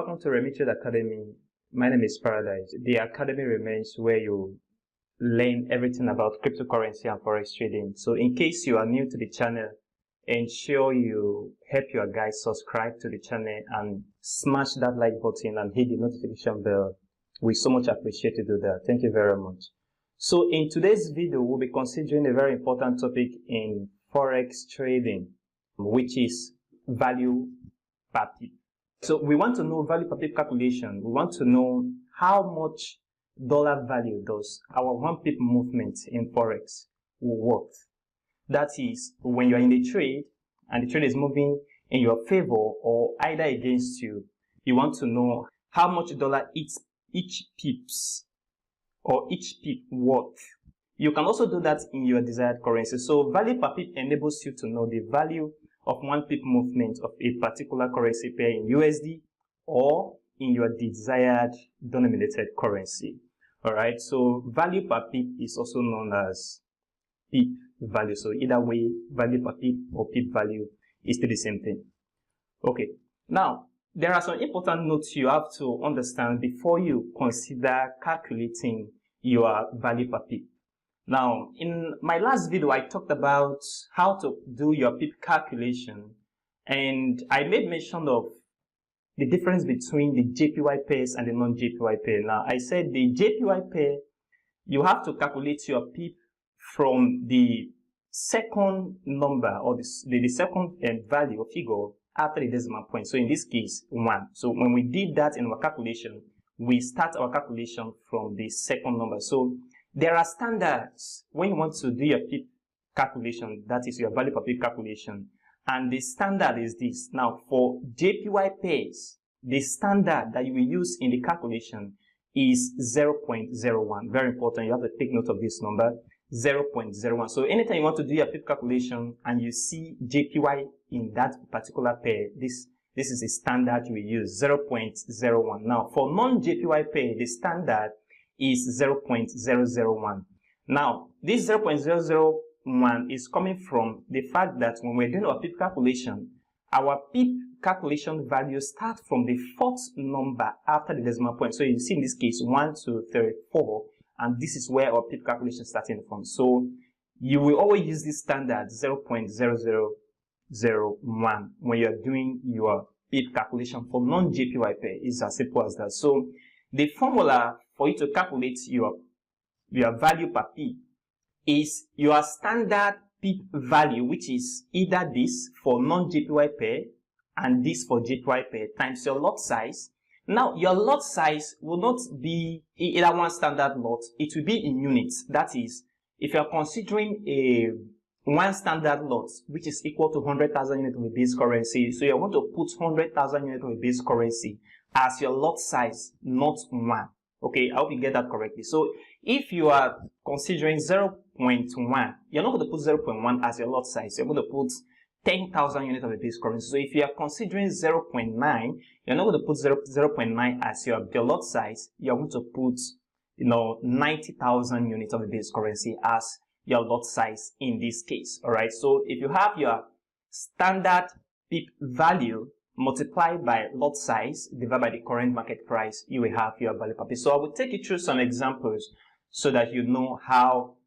Welcome to Remit Trade Academy. My name is Paradise. The academy remains where you learn everything about cryptocurrency and forex trading. So in case you are new to the channel, ensure you help your guys subscribe to the channel and smash that like button and hit the notification bell. We so much appreciate you do that. Thank you very much. So in today's video, we'll be considering a very important topic in forex trading, which is value per PIP. So we want to know value per PIP calculation. We want to know how much dollar value does our 1 PIP movement in forex worth. That is, when you are in the trade and the trade is moving in your favor or either against you, you want to know how much dollar each pips or each PIP worth. You can also do that in your desired currency. So value per PIP enables you to know the value of 1 PIP movement of a particular currency pair in USD or in your desired denominated currency. Alright, so value per PIP is also known as PIP value. So either way, value per PIP or PIP value is still the same thing. Okay, now there are some important notes you have to understand before you consider calculating your value per PIP. Now, in my last video, I talked about how to do your PIP calculation, and I made mention of the difference between the JPY pairs and the non-JPY pair. Now, I said the JPY pair, you have to calculate your PIP from the second number or the second value or figure after the decimal point. So in this case, 1. So when we did that in our calculation, we start our calculation from the second number. So there are standards when you want to do your PIP calculation, that is your value per PIP calculation. And the standard is this. Now, for JPY pairs, the standard that you will use in the calculation is 0.01. Very important. You have to take note of this number, 0.01. So anytime you want to do your PIP calculation and you see JPY in that particular pair, this is the standard you will use, 0.01. Now, for non-JPY pair, the standard is 0.001. Now, this 0.001 is coming from the fact that when we're doing our PIP calculation, our PIP calculation value starts from the 4th number after the decimal point. So you see in this case 1, 2, 3, 4, and this is where our PIP calculation starting from. So you will always use this standard 0.0001 when you're doing your PIP calculation for non-JPY pair. It's as simple as that. So the formula for you to calculate your value per PIP is your standard PIP value, which is either this for non-JPY pair and this for JPY pair, times your lot size. Now, your lot size will not be either one standard lot, it will be in units. That is, if you are considering a one standard lot, which is equal to 100,000 units of a base currency, so you want to put 100,000 units of a base currency as your lot size, not 1. Okay, I hope you get that correctly. So if you are considering 0.1, you're not going to put 0.1 as your lot size. You're going to put 10,000 units of a base currency. So if you are considering 0.9, you're not going to put 0.9 as your lot size. You're going to put, 90,000 units of a base currency as your lot size in this case. All right. So if you have your standard PIP value multiplied by lot size divided by the current market price, you will have your value per PIP. So I will take you through some examples so that you know how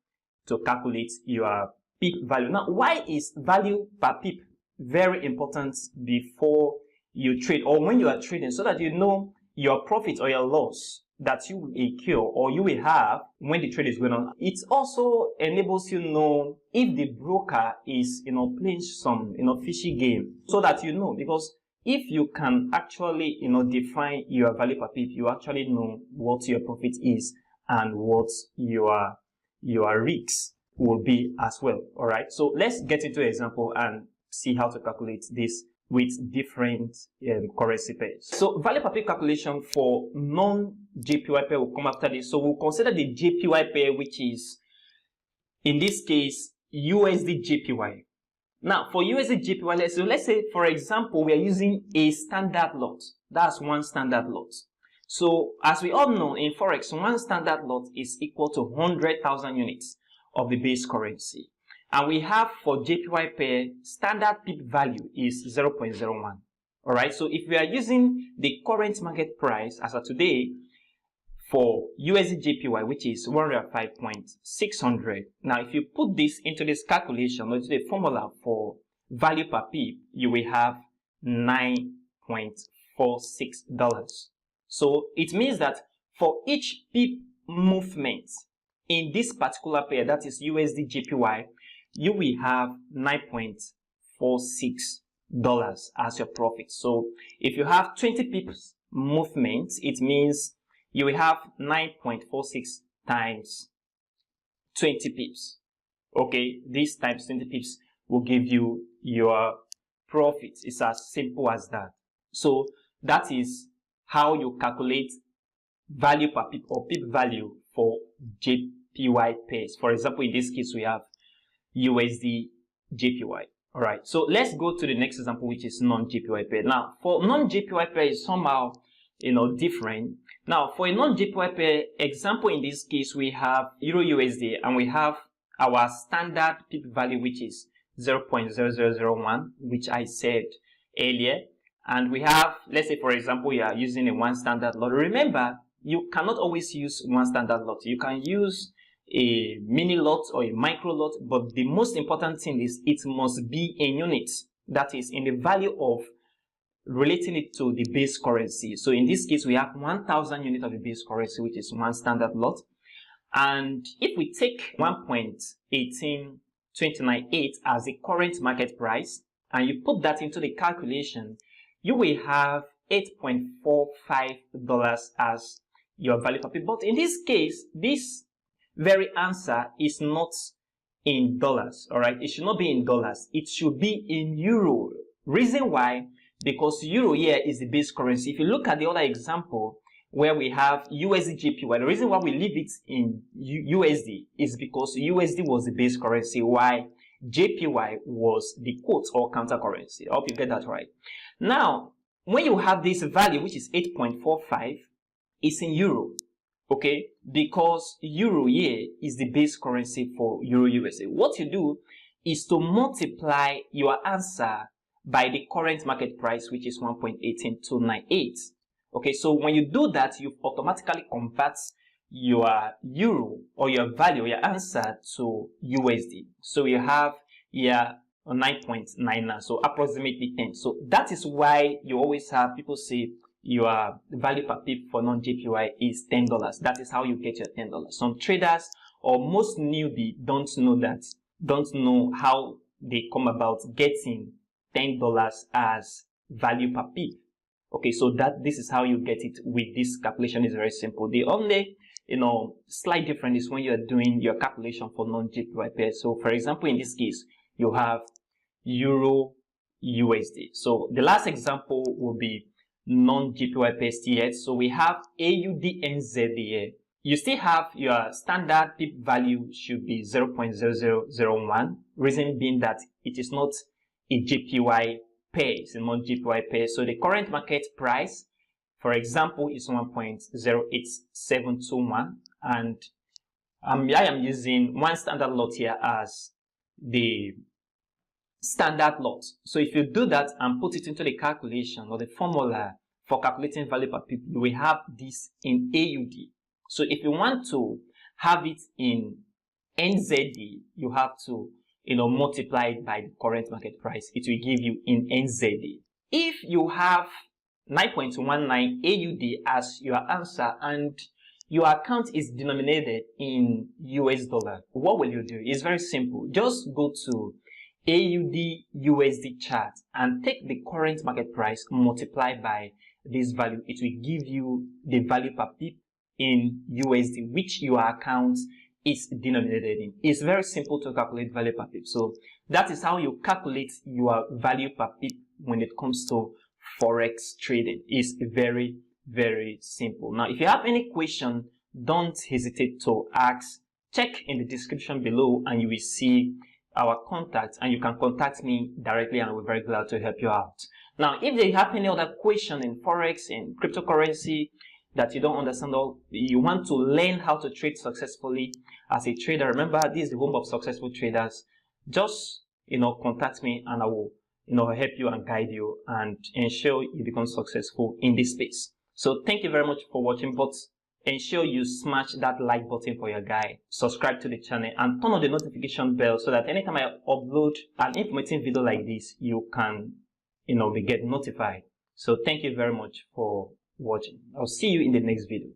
to calculate your PIP value. Now, why is value per PIP very important before you trade or when you are trading, so that you know your profit or your loss that you will incur or you will have when the trade is going on? It also enables you to know if the broker is playing some fishy game, so that you know, because if you can actually define your value per PIP, you actually know what your profit is and what your risks will be as well. All right, so let's get into an example and see how to calculate this with different currency pairs. So value per PIP calculation for non-JPY pair will come after this. So we'll consider the JPY pair, which is in this case USDJPY. Now, for USDJPY, so let's say, for example, we are using a standard lot. That's one standard lot. So, as we all know, in Forex, one standard lot is equal to 100,000 units of the base currency. And we have for JPY pair, standard PIP value is 0.01. All right, so if we are using the current market price as of today for USDJPY, which is 105.600. Now, if you put this into this calculation or into the formula for value per pip, you will have $9.46. So it means that for each pip movement in this particular pair, that is USDJPY, you will have $9.46 as your profit. So if you have 20 pips movement, it means you will have 9.46 times 20 pips. Okay, this times 20 pips will give you your profit. It's as simple as that. So that is how you calculate value per pip or pip value for JPY pairs. For example, in this case, we have USDJPY. All right, so let's go to the next example, which is non-JPY pair. Now, for non-JPY pair is somehow, different. Now, for a non-JPY pair example, in this case, we have EURUSD and we have our standard pip value, which is 0.0001, which I said earlier. And we have, let's say, for example, you are using a one standard lot. Remember, you cannot always use one standard lot. You can use a mini lot or a micro lot, but the most important thing is it must be in units. That is in the value of relating it to the base currency. So in this case, we have 1,000 units of the base currency, which is one standard lot. And if we take 1.18298 as the current market price, and you put that into the calculation, you will have $8.45 as your value per pip. But in this case, this very answer is not in dollars. All right, it should not be in dollars. It should be in euro. Reason why? Because euro here is the base currency. If you look at the other example where we have USDJPY, the reason why we leave it in USD is because USD was the base currency, while JPY was the quote or counter currency. I hope you get that right. Now, when you have this value, which is 8.45, it's in euro. Okay, because euro here is the base currency for EURUSD. What you do is to multiply your answer by the current market price, which is 1.18298. Okay, so when you do that, you automatically convert your euro or your value, your answer to USD. So you have here 9.99, so approximately 10. So that is why you always have people say your value per pip for non-JPY is $10. That is how you get your $10. Some traders or most newbie don't know how they come about getting $10 as value per pip. Okay, so this is how you get it with this calculation. Is very simple. The only slight difference is when you are doing your calculation for non-JPY pairs. So for example, in this case, you have EURUSD. So the last example will be non-JPY pairs TH. So we have AUD/NZD. You still have your standard pip value should be 0.0001. Reason being that it is not a JPY pair, it's a non-JPY pair. So the current market price, for example, is 1.08721, and I am using one standard lot here as the standard lot. So if you do that and put it into the calculation or the formula for calculating value per pip, you will have this in AUD. So if you want to have it in NZD, you have to multiply it by the current market price. It will give you in NZD. If you have 9.19 AUD as your answer and your account is denominated in US dollar, what will you do? It's very simple. Just go to AUD/USD chart and take the current market price, multiply by this value. It will give you the value per pip in USD, which your account is denominated in. It's very simple to calculate value per pip. So that is how you calculate your value per pip when it comes to Forex trading. It's very, very simple. Now, if you have any question, don't hesitate to ask. Check in the description below and you will see our contact, and you can contact me directly and we're very glad to help you out. Now, if you have any other question in Forex, in cryptocurrency that you don't understand, or you want to learn how to trade successfully as a trader, remember this is the home of successful traders. Just contact me and I will help you and guide you and ensure you become successful in this space. So thank you very much for watching, but ensure you smash that like button for your guy, subscribe to the channel, and turn on the notification bell so that anytime I upload an informative video like this, you can, be get notified. So thank you very much for watching. I'll see you in the next video.